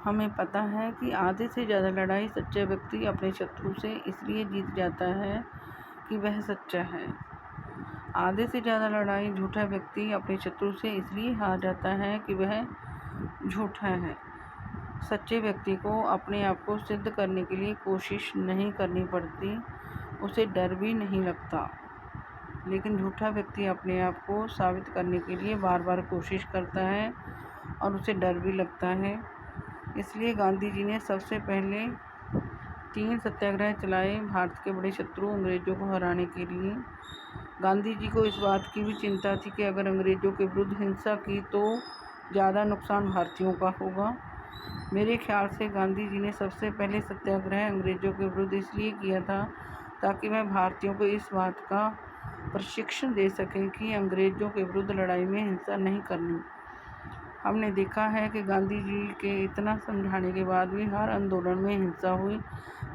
हमें पता है कि आधे से ज़्यादा लड़ाई सच्चा व्यक्ति अपने शत्रु से इसलिए जीत जाता है कि वह सच्चा है। आधे से ज़्यादा लड़ाई झूठा व्यक्ति अपने शत्रु से इसलिए हार जाता है कि वह झूठा है। सच्चे व्यक्ति को अपने आप को सिद्ध करने के लिए कोशिश नहीं करनी पड़ती, उसे डर भी नहीं लगता। लेकिन झूठा व्यक्ति अपने आप को साबित करने के लिए बार बार कोशिश करता है और उसे डर भी लगता है। इसलिए गांधी जी ने सबसे पहले 3 सत्याग्रह चलाए भारत के बड़े शत्रु अंग्रेज़ों को हराने के लिए। गांधी जी को इस बात की भी चिंता थी कि अगर अंग्रेज़ों के विरुद्ध हिंसा की तो ज़्यादा नुकसान भारतीयों का होगा। मेरे ख्याल से गांधी जी ने सबसे पहले सत्याग्रह अंग्रेज़ों के विरुद्ध इसलिए किया था ताकि वह भारतीयों को इस बात का प्रशिक्षण दे सकें कि अंग्रेज़ों के विरुद्ध लड़ाई में हिंसा नहीं करनी। हमने देखा है कि गांधी जी के इतना समझाने के बाद भी हर आंदोलन में हिंसा हुई,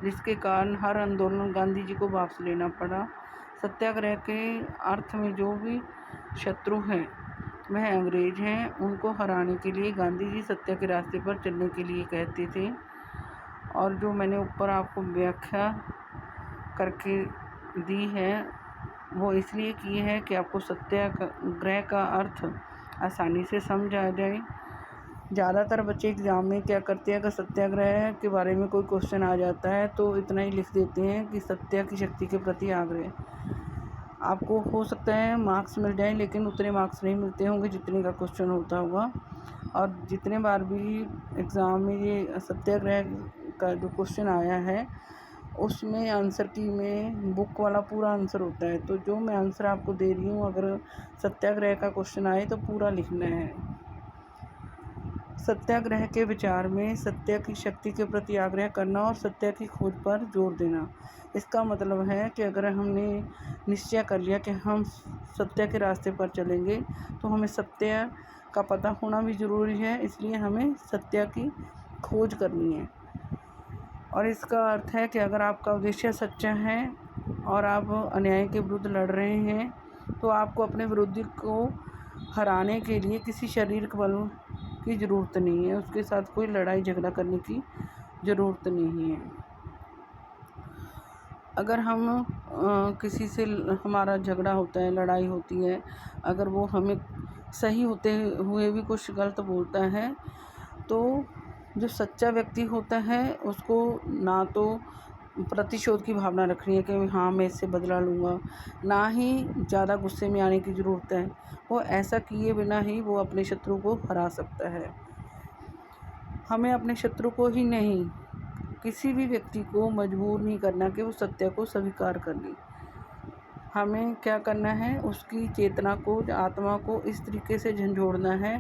जिसके कारण हर आंदोलन गांधी जी को वापस लेना पड़ा। सत्याग्रह के अर्थ में जो भी शत्रु हैं वह अंग्रेज हैं, उनको हराने के लिए गांधी जी सत्य के रास्ते पर चलने के लिए कहते थे। और जो मैंने ऊपर आपको व्याख्या करके दी है वो इसलिए की है कि आपको सत्याग्रह का अर्थ आसानी से समझ आ जाए। ज़्यादातर बच्चे एग्ज़ाम में क्या करते हैं, अगर सत्याग्रह के बारे में कोई क्वेश्चन आ जाता है तो इतना ही लिख देते हैं कि सत्य की शक्ति के प्रति आग्रह। आपको हो सकता है मार्क्स मिल जाएं, लेकिन उतने मार्क्स नहीं मिलते होंगे जितने का क्वेश्चन होता होगा। और जितने बार भी एग्ज़ाम में ये सत्याग्रह का जो क्वेश्चन आया है उसमें आंसर की में बुक वाला पूरा आंसर होता है। तो जो मैं आंसर आपको दे रही हूँ, अगर सत्याग्रह का क्वेश्चन आए तो पूरा लिखना है। सत्याग्रह के विचार में सत्य की शक्ति के प्रति आग्रह करना और सत्य की खोज पर जोर देना। इसका मतलब है कि अगर हमने निश्चय कर लिया कि हम सत्य के रास्ते पर चलेंगे तो हमें सत्य का पता होना भी ज़रूरी है, इसलिए हमें सत्य की खोज करनी है। और इसका अर्थ है कि अगर आपका उद्देश्य सच्चा है और आप अन्याय के विरुद्ध लड़ रहे हैं तो आपको अपने विरोधी को हराने के लिए किसी शारीरिक बल की ज़रूरत नहीं है, उसके साथ कोई लड़ाई झगड़ा करने की ज़रूरत नहीं है। अगर हम किसी से हमारा झगड़ा होता है, लड़ाई होती है, अगर वो हमें सही होते हुए भी कुछ गलत बोलता है तो जो सच्चा व्यक्ति होता है उसको ना तो प्रतिशोध की भावना रखनी है कि हाँ मैं इससे बदला लूँगा, ना ही ज़्यादा गुस्से में आने की ज़रूरत है। वो ऐसा किए बिना ही वो अपने शत्रु को हरा सकता है। हमें अपने शत्रु को ही नहीं, किसी भी व्यक्ति को मजबूर नहीं करना कि वो सत्य को स्वीकार कर ले। हमें क्या करना है, उसकी चेतना को, आत्मा को इस तरीके से झंझोड़ना है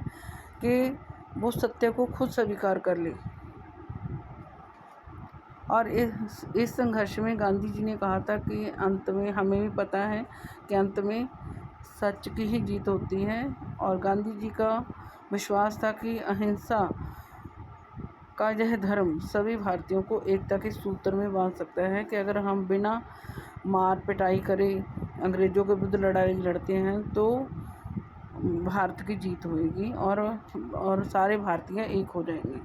कि वो सत्य को खुद स्वीकार कर ले। और इस संघर्ष में गांधी जी ने कहा था कि अंत में, हमें भी पता है कि अंत में सच की ही जीत होती है। और गांधी जी का विश्वास था कि अहिंसा का यह धर्म सभी भारतीयों को एकता के सूत्र में बांध सकता है कि अगर हम बिना मार पिटाई करे अंग्रेज़ों के विरुद्ध लड़ाई लड़ते हैं तो भारत की जीत होएगी और सारे भारतीय एक हो जाएंगे।